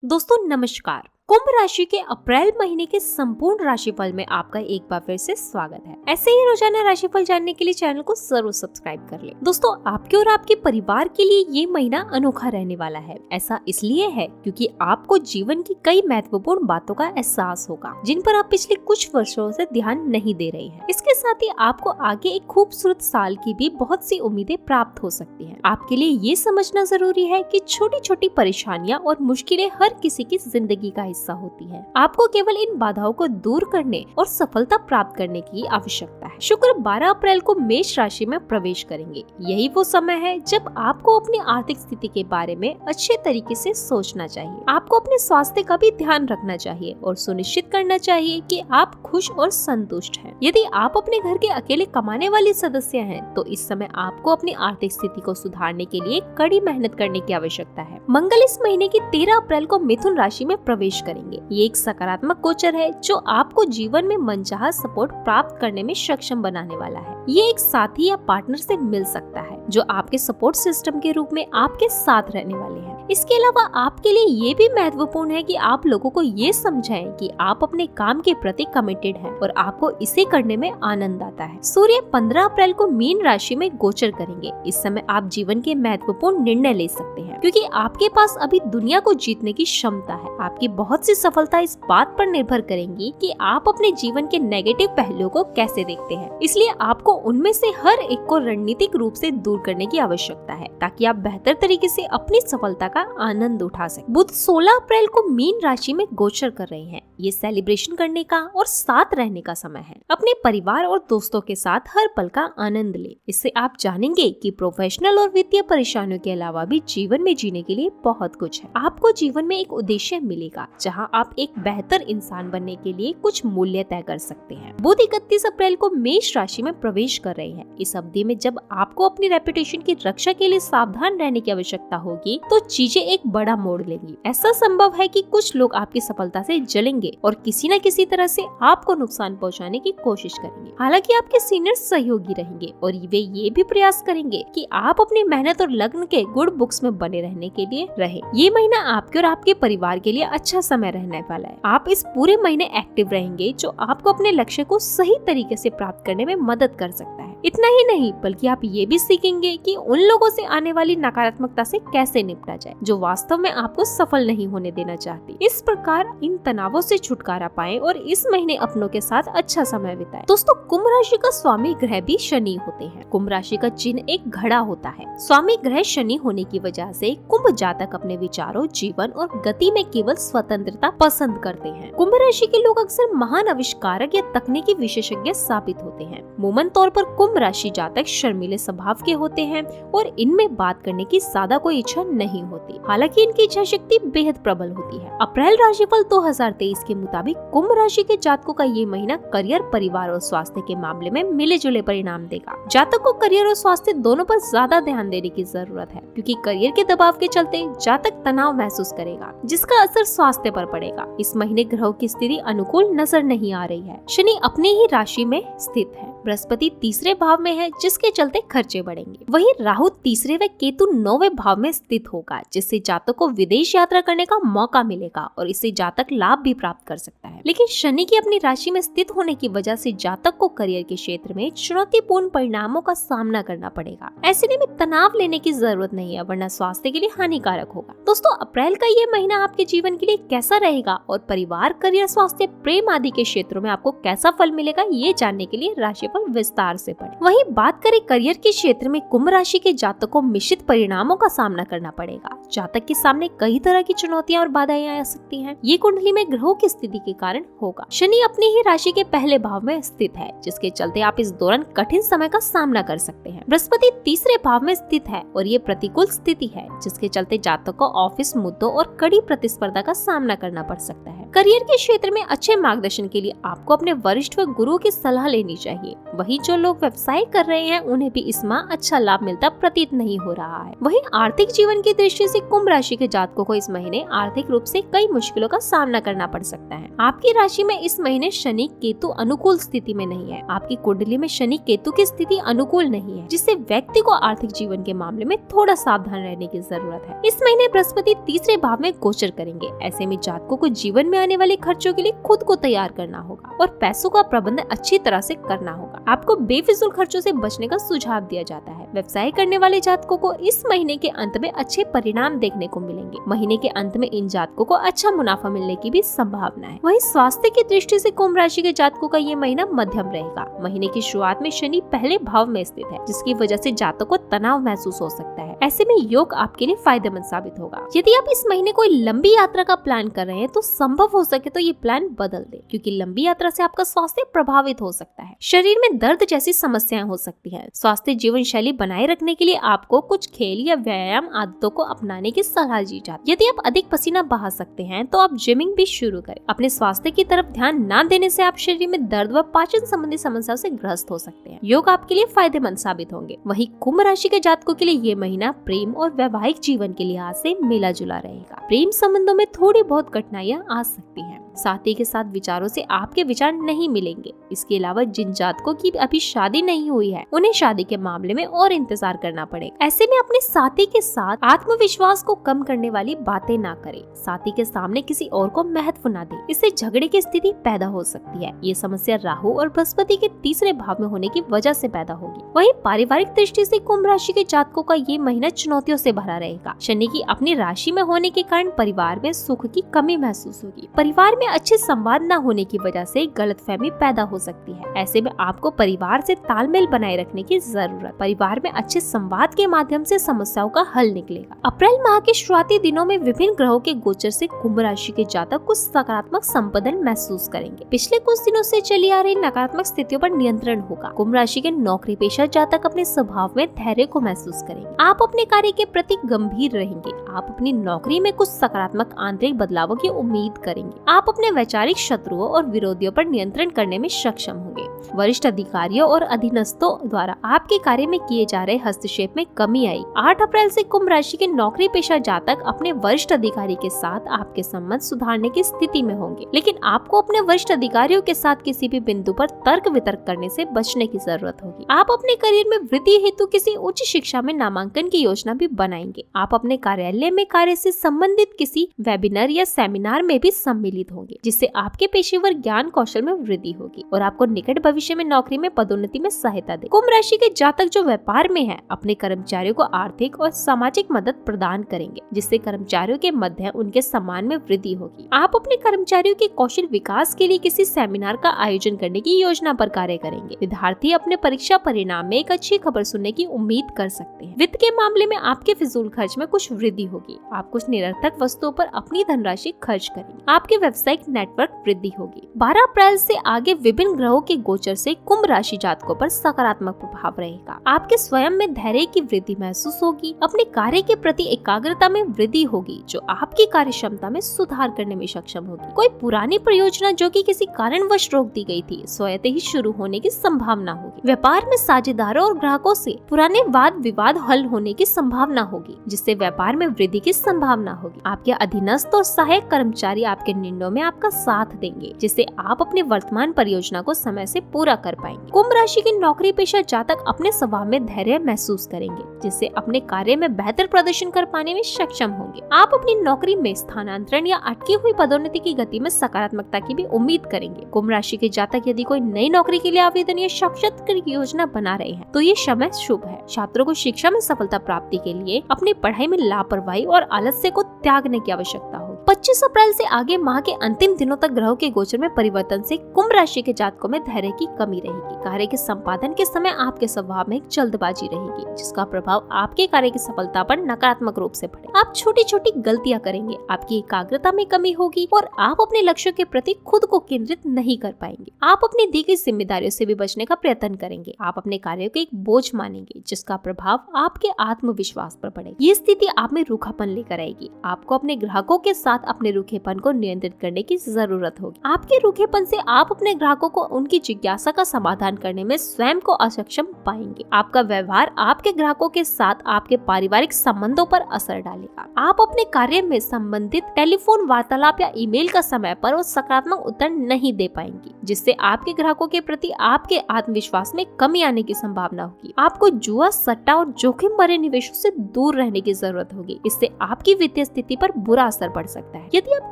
दोस्तों नमस्कार। कुंभ राशि के अप्रैल महीने के संपूर्ण राशिफल में आपका एक बार फिर से स्वागत है। ऐसे ही रोजाना राशिफल जानने के लिए चैनल को जरूर सब्सक्राइब कर लें। दोस्तों आपके और आपके परिवार के लिए ये महीना अनोखा रहने वाला है। ऐसा इसलिए है क्योंकि आपको जीवन की कई महत्वपूर्ण बातों का एहसास होगा जिन पर आप पिछले कुछ वर्षों से ध्यान नहीं दे रहे हैं। इसके साथ ही आपको आगे एक खूबसूरत साल की भी बहुत सी उम्मीदें प्राप्त हो सकती है। आपके लिए ये समझना जरूरी है कि छोटी छोटी परेशानियां और मुश्किलें हर किसी की जिंदगी का हिस्सा होती है। आपको केवल इन बाधाओं को दूर करने और सफलता प्राप्त करने की आवश्यकता है। शुक्र 12 अप्रैल को मेष राशि में प्रवेश करेंगे। यही वो समय है जब आपको अपनी आर्थिक स्थिति के बारे में अच्छे तरीके से सोचना चाहिए। आपको अपने स्वास्थ्य का भी ध्यान रखना चाहिए और सुनिश्चित करना चाहिए कि आप खुश और संतुष्ट हैं। यदि आप अपने घर के अकेले कमाने वाले सदस्य हैं तो इस समय आपको अपनी आर्थिक स्थिति को सुधारने के लिए कड़ी मेहनत करने की आवश्यकता है। मंगल इस महीने की 13 अप्रैल को मिथुन राशि में प्रवेश करेंगे। ये एक सकारात्मक गोचर है जो आपको जीवन में मनचाहा सपोर्ट प्राप्त करने में सक्षम बनाने वाला है। ये एक साथी या पार्टनर से मिल सकता है जो आपके सपोर्ट सिस्टम के रूप में आपके साथ रहने वाले हैं। इसके अलावा आपके लिए ये भी महत्वपूर्ण है कि आप लोगों को ये समझाएं कि आप अपने काम के प्रति कमिटेड हैं और आपको इसे करने में आनंद आता है। सूर्य 15 अप्रैल को मीन राशि में गोचर करेंगे। इस समय आप जीवन के महत्वपूर्ण निर्णय ले सकते हैं क्योंकि आपके पास अभी दुनिया को जीतने की क्षमता है। आपकी बहुत सी सफलता इस बात पर निर्भर करेंगी कि आप अपने जीवन के नेगेटिव पहलुओं को कैसे देखते हैं। इसलिए आपको उनमें से हर एक को रणनीतिक रूप से दूर करने की आवश्यकता है ताकि आप बेहतर तरीके से अपनी सफलता का आनंद उठा सकें। बुध 16 अप्रैल को मीन राशि में गोचर कर रहे हैं। ये सेलिब्रेशन करने का और साथ रहने का समय है। अपने परिवार और दोस्तों के साथ हर पल का आनंद लें। इससे आप जानेंगे कि प्रोफेशनल और वित्तीय परेशानियों के अलावा भी जीवन में जीने के लिए बहुत कुछ है। आपको जीवन में एक उद्देश्य मिलेगा जहां आप एक बेहतर इंसान बनने के लिए कुछ मूल्य तय कर सकते हैं। बुध 31 अप्रैल को मेष राशि में प्रवेश कर रहे हैं। इस अवधि में जब आपको अपनी रेपुटेशन की रक्षा के लिए सावधान रहने की आवश्यकता होगी तो चीजें एक बड़ा मोड़ लेंगी। ऐसा संभव है कि कुछ लोग आपकी सफलता से जलेंगे और किसी न किसी तरह से आपको नुकसान पहुंचाने की कोशिश करेंगे। हालांकि आपके सीनियर सहयोगी रहेंगे और वे ये भी प्रयास करेंगे कि आप अपनी मेहनत और लगन के गुड बुक्स में बने रहने के लिए रहे। ये महीना आपके और आपके परिवार के लिए अच्छा समय रहने वाला है। आप इस पूरे महीने एक्टिव रहेंगे जो आपको अपने लक्ष्य को सही तरीके से प्राप्त करने में मदद कर सकता है। इतना ही नहीं बल्कि आप ये भी सीखेंगे कि उन लोगों से आने वाली नकारात्मकता से कैसे निपटा जाए जो वास्तव में आपको सफल नहीं होने देना चाहती। इस प्रकार इन तनावों से छुटकारा पाएं और इस महीने अपनों के साथ अच्छा समय बिताएं। दोस्तों कुंभ राशि का स्वामी ग्रह भी शनि होते हैं। कुंभ राशि का चिन्ह एक घड़ा होता है। स्वामी ग्रह शनि होने की वजह से कुंभ जातक अपने विचारों, जीवन और गति में केवल स्वतंत्रता पसंद करते हैं। कुंभ राशि के लोग अक्सर महान आविष्कारक या तकनीकी विशेषज्ञ साबित होते हैं। अमूमन तौर पर कुंभ राशि जातक शर्मीले स्वभाव के होते हैं और इनमें बात करने की ज्यादा कोई इच्छा नहीं होती। हालांकि इनकी इच्छा शक्ति बेहद प्रबल होती है। अप्रैल राशिफल 2023 के मुताबिक कुंभ राशि के जातकों का ये महीना करियर, परिवार और स्वास्थ्य के मामले में मिले जुले परिणाम देगा। जातक को करियर और स्वास्थ्य दोनों पर ज्यादा ध्यान देने की जरूरत है क्योंकि करियर के दबाव के चलते जातक तनाव महसूस करेगा जिसका असर स्वास्थ्य पर पड़ेगा। इस महीने ग्रहों की स्थिति अनुकूल नजर नहीं आ रही है। शनि अपनी ही राशि में स्थित है। बृहस्पति तीसरे भाव में है जिसके चलते खर्चे बढ़ेंगे। वहीं राहु तीसरे व केतु 9वें भाव में स्थित होगा जिससे जातक को विदेश यात्रा करने का मौका मिलेगा और इससे जातक लाभ भी प्राप्त कर सकता है। लेकिन शनि की अपनी राशि में स्थित होने की वजह से जातक को करियर के क्षेत्र में चुनौतीपूर्ण परिणामों का सामना करना पड़ेगा। ऐसे में तनाव लेने की जरूरत नहीं है वरना स्वास्थ्य के लिए हानिकारक होगा। दोस्तों अप्रैल का ये महीना आपके जीवन के लिए कैसा रहेगा और परिवार, करियर, स्वास्थ्य, प्रेम आदि के क्षेत्रों में आपको कैसा फल मिलेगा ये जानने के लिए राशिफल विस्तार से पढ़ें। वहीं बात करें करियर के क्षेत्र में कुंभ राशि के जातक को मिश्रित परिणामों का सामना करना पड़ेगा। जातक के सामने कई तरह की चुनौतियां और बाधाएं आ सकती हैं। ये कुंडली में ग्रहों की स्थिति के कारण होगा। शनि अपनी ही राशि के पहले भाव में स्थित है जिसके चलते आप इस दौरान कठिन समय का सामना कर सकते हैं। बृहस्पति तीसरे भाव में स्थित है और ये प्रतिकूल स्थिति है जिसके चलते जातक को ऑफिस मुद्दों और कड़ी प्रतिस्पर्धा का सामना करना पड़ सकता है। करियर के क्षेत्र में अच्छे मार्गदर्शन के लिए आपको अपने वरिष्ठ व गुरु की सलाह लेनी चाहिए। वहीं जो लोग व्यवसाय कर रहे हैं उन्हें भी इसमें अच्छा लाभ मिलता प्रतीत नहीं हो रहा है। वहीं आर्थिक जीवन की दृष्टि से कुंभ राशि के जातकों को इस महीने आर्थिक रूप से कई मुश्किलों का सामना करना पड़ सकता है। आपकी राशि में इस महीने शनि केतु अनुकूल स्थिति में नहीं है। आपकी कुंडली में शनि केतु की स्थिति अनुकूल नहीं है, जिससे व्यक्ति को आर्थिक जीवन के मामले में थोड़ा सावधान रहने की जरूरत है। इस महीने बृहस्पति तीसरे भाव में गोचर करेंगे। ऐसे में जातकों को जीवन में आने वाले खर्चों के लिए खुद को तैयार करना होगा और पैसों का प्रबंधन अच्छी तरह से करना होगा। आपको बेफिजूल खर्चों से बचने का सुझाव दिया जाता है। व्यवसाय करने वाले जातकों को इस महीने के अंत में अच्छे परिणाम देखने को मिलेंगे। महीने के अंत में इन जातकों को अच्छा मुनाफा मिलने की भी संभावना है। वहीं स्वास्थ्य की दृष्टि से कुंभ राशि के जातकों का ये महीना मध्यम रहेगा। महीने की शुरुआत में शनि पहले भाव में स्थित है, जिसकी वजह से जातकों को तनाव महसूस हो सकता है। ऐसे में योग आपके लिए फायदेमंद साबित होगा। यदि आप इस महीने कोई लंबी यात्रा का प्लान कर रहे हैं तो संभव हो सके तो ये प्लान बदल दें, क्योंकि लंबी यात्रा से आपका स्वास्थ्य प्रभावित हो सकता है। शरीर में दर्द जैसी समस्याएं हो सकती है। स्वास्थ्य जीवन शैली बनाए रखने के लिए आपको कुछ खेल या व्यायाम आदतों को अपनाने की सलाह दी जाती है। यदि आप अधिक पसीना बहा सकते हैं तो आप जिमिंग भी शुरू करें। अपने स्वास्थ्य की तरफ ध्यान न देने से आप शरीर में दर्द व पाचन संबंधी समस्याओं से ग्रस्त हो सकते हैं। योग आपके लिए फायदेमंद साबित होंगे। वहीं कुंभ राशि के जातकों के लिए ये महीना प्रेम और वैवाहिक जीवन के लिहाज से मिला जुला रहेगा। प्रेम संबंधों में थोड़ी बहुत कठिनाइयां आ सकती हैं। साथी के साथ विचारों से आपके विचार नहीं मिलेंगे। इसके अलावा जिन जातकों की अभी शादी नहीं हुई है उन्हें शादी के मामले में और इंतजार करना पड़ेगा। ऐसे में अपने साथी के साथ आत्मविश्वास को कम करने वाली बातें ना करें। साथी के सामने किसी और को महत्व ना दें, इससे झगड़े की स्थिति पैदा हो सकती है। ये समस्या राहु और बृहस्पति के तीसरे भाव में होने की वजह से पैदा होगी। वहीं पारिवारिक दृष्टि से कुंभ राशि के जातकों का ये महीना चुनौतियों से भरा रहेगा। शनि की अपनी राशि में होने के कारण परिवार में सुख की कमी महसूस होगी। परिवार में अच्छे संवाद न होने की वजह से गलतफहमी पैदा हो सकती है। ऐसे में आपको परिवार से तालमेल बनाए रखने की जरूरत। परिवार में अच्छे संवाद के माध्यम से समस्याओं का हल निकलेगा। अप्रैल माह के शुरुआती दिनों में विभिन्न ग्रहों के गोचर से कुंभ राशि के जातक कुछ सकारात्मक संपदन महसूस करेंगे। पिछले कुछ दिनों से चली आ रही नकारात्मक स्थितियों पर नियंत्रण होगा। कुंभ राशि के नौकरी पेशा जातक अपने स्वभाव में धैर्य को महसूस करेंगे। आप अपने कार्य के प्रति गंभीर रहेंगे। आप अपनी नौकरी में कुछ सकारात्मक आंतरिक बदलावों की उम्मीद करेंगे। आप अपने वैचारिक शत्रुओं और विरोधियों पर नियंत्रण करने में सक्षम होंगे। वरिष्ठ अधिकारियों और अधीनस्थों द्वारा आपके कार्य में किए जा रहे हस्तक्षेप में कमी आई। 8 अप्रैल से कुंभ राशि के नौकरी पेशा जातक अपने वरिष्ठ अधिकारी के साथ आपके संबंध सुधारने की स्थिति में होंगे, लेकिन आपको अपने वरिष्ठ अधिकारियों के साथ किसी भी बिंदु पर तर्क वितर्क करने से बचने की जरूरत होगी। आप अपने करियर में वृद्धि हेतु किसी उच्च शिक्षा में नामांकन की योजना भी बनाएंगे। आप अपने कार्यालय में कार्य से संबंधित किसी वेबिनार या सेमिनार में भी सम्मिलित होंगे, जिससे आपके पेशेवर ज्ञान कौशल में वृद्धि होगी और आपको निकट भविष्य में नौकरी में पदोन्नति में सहायता दे। कुंभ राशि के जातक जो व्यापार में है अपने कर्मचारियों को आर्थिक और सामाजिक मदद प्रदान करेंगे, जिससे कर्मचारियों के मध्य उनके सम्मान में वृद्धि होगी। आप अपने कर्मचारियों के कौशल विकास के लिए किसी सेमिनार का आयोजन करने की योजना पर कार्य करेंगे। विद्यार्थी अपने परीक्षा परिणाम में एक अच्छी खबर सुनने की उम्मीद कर सकते हैं। वित्त के मामले में आपके फिजूल खर्च में कुछ वृद्धि होगी। आप कुछ निरर्थक वस्तुओं पर अपनी धनराशि खर्च करेंगे। आपके व्यावसायिक नेटवर्क वृद्धि होगी। 12 अप्रैल से आगे विभिन्न ग्रहों के गोचर से कुंभ राशि जातकों पर सकारात्मक प्रभाव रहेगा। आपके स्वयं में धैर्य की वृद्धि महसूस होगी। अपने कार्य के प्रति एकाग्रता में वृद्धि होगी, जो आपकी कार्य क्षमता में सुधार करने में सक्षम होगी। कोई पुरानी परियोजना जो कि किसी कारणवश रोक दी गई थी, स्वयं ही शुरू होने की संभावना होगी। व्यापार में साझेदारों और ग्राहकों से पुराने वाद विवाद हल होने की संभावना होगी, जिससे व्यापार में वृद्धि की संभावना होगी। आपके अधीनस्थ और सहायक कर्मचारी आपके निर्णयों में आपका साथ देंगे, जिससे आप अपनी वर्तमान परियोजना को समय से पूरा कर पाएंगे। कुंभ राशि के नौकरी पेशा जातक अपने स्वभाव में धैर्य महसूस करेंगे, जिससे अपने कार्य में बेहतर प्रदर्शन कर पाने में सक्षम होंगे। आप अपनी नौकरी में स्थानांतरण या अटकी हुई पदोन्नति की गति में सकारात्मकता की भी उम्मीद करेंगे। कुंभ राशि के जातक यदि कोई नई नौकरी के लिए आवेदन या साक्षात्कार की योजना बना रहे हैं तो ये समय शुभ है। छात्रों को शिक्षा में सफलता प्राप्ति के लिए अपनी पढ़ाई में लापरवाही और आलस्य को त्यागने की आवश्यकता हो। 25 अप्रैल से आगे माह के अंतिम दिनों तक ग्रहों के गोचर में परिवर्तन से कुंभ राशि के जातकों में धैर्य की कमी रहेगी। कार्य के संपादन के समय आपके स्वभाव में एक जल्दबाजी रहेगी, जिसका प्रभाव आपके कार्य की सफलता पर नकारात्मक रूप से पड़ेगा। आप छोटी छोटी गलतियां करेंगे, आपकी एकाग्रता में कमी होगी और आप अपने लक्ष्यों के प्रति खुद को केंद्रित नहीं कर पाएंगे। आप अपनी दी गई जिम्मेदारियों से भी बचने का प्रयत्न करेंगे। आप अपने कार्यों को एक बोझ मानेंगे, जिसका प्रभाव आपके आत्मविश्वास पर पड़ेगा। ये स्थिति आप में रूखापन लेकर आएगी। आपको अपने ग्राहकों के साथ अपने रूखेपन को नियंत्रित करने की जरूरत होगी। आपके रूखेपन से आप अपने ग्राहकों को उनकी जिज्ञासा का समाधान करने में स्वयं को असक्षम पाएंगे। आपका व्यवहार आपके ग्राहकों के साथ आपके पारिवारिक संबंधों पर असर डालेगा। आप अपने कार्य में संबंधित टेलीफोन वार्तालाप या ईमेल का समय पर और सकारात्मक उत्तर नहीं दे पाएंगी, जिससे आपके ग्राहकों के प्रति आपके आत्मविश्वास में कमी आने की संभावना होगी। आपको जुआ, सट्टा और जोखिम भरे निवेशों से दूर रहने की जरूरत होगी। इससे आपकी वित्तीय स्थिति पर बुरा असर पड़ सकता है। यदि आप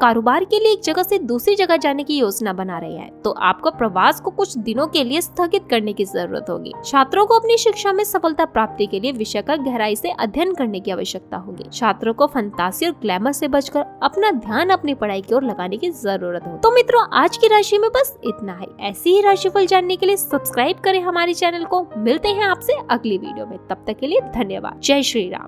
कारोबार के लिए एक जगह से दूसरी जगह जाने की योजना बना रहे हैं, तो आपको प्रवास को कुछ दिनों के लिए स्थगित करने की जरूरत होगी। छात्रों को अपनी शिक्षा में सफलता प्राप्ति के लिए विषय का गहराई से अध्ययन करने की आवश्यकता होगी। छात्रों को फंतासी और ग्लैमर से बचकर अपना ध्यान अपनी पढ़ाई की ओर लगाने की जरूरत हो। तो मित्रों, आज की राशि में बस इतना है। ऐसी ही राशिफल जानने के लिए सब्सक्राइब करें हमारे चैनल को। मिलते हैं आपसे अगली वीडियो में, तब तक के लिए धन्यवाद। जय श्री राम।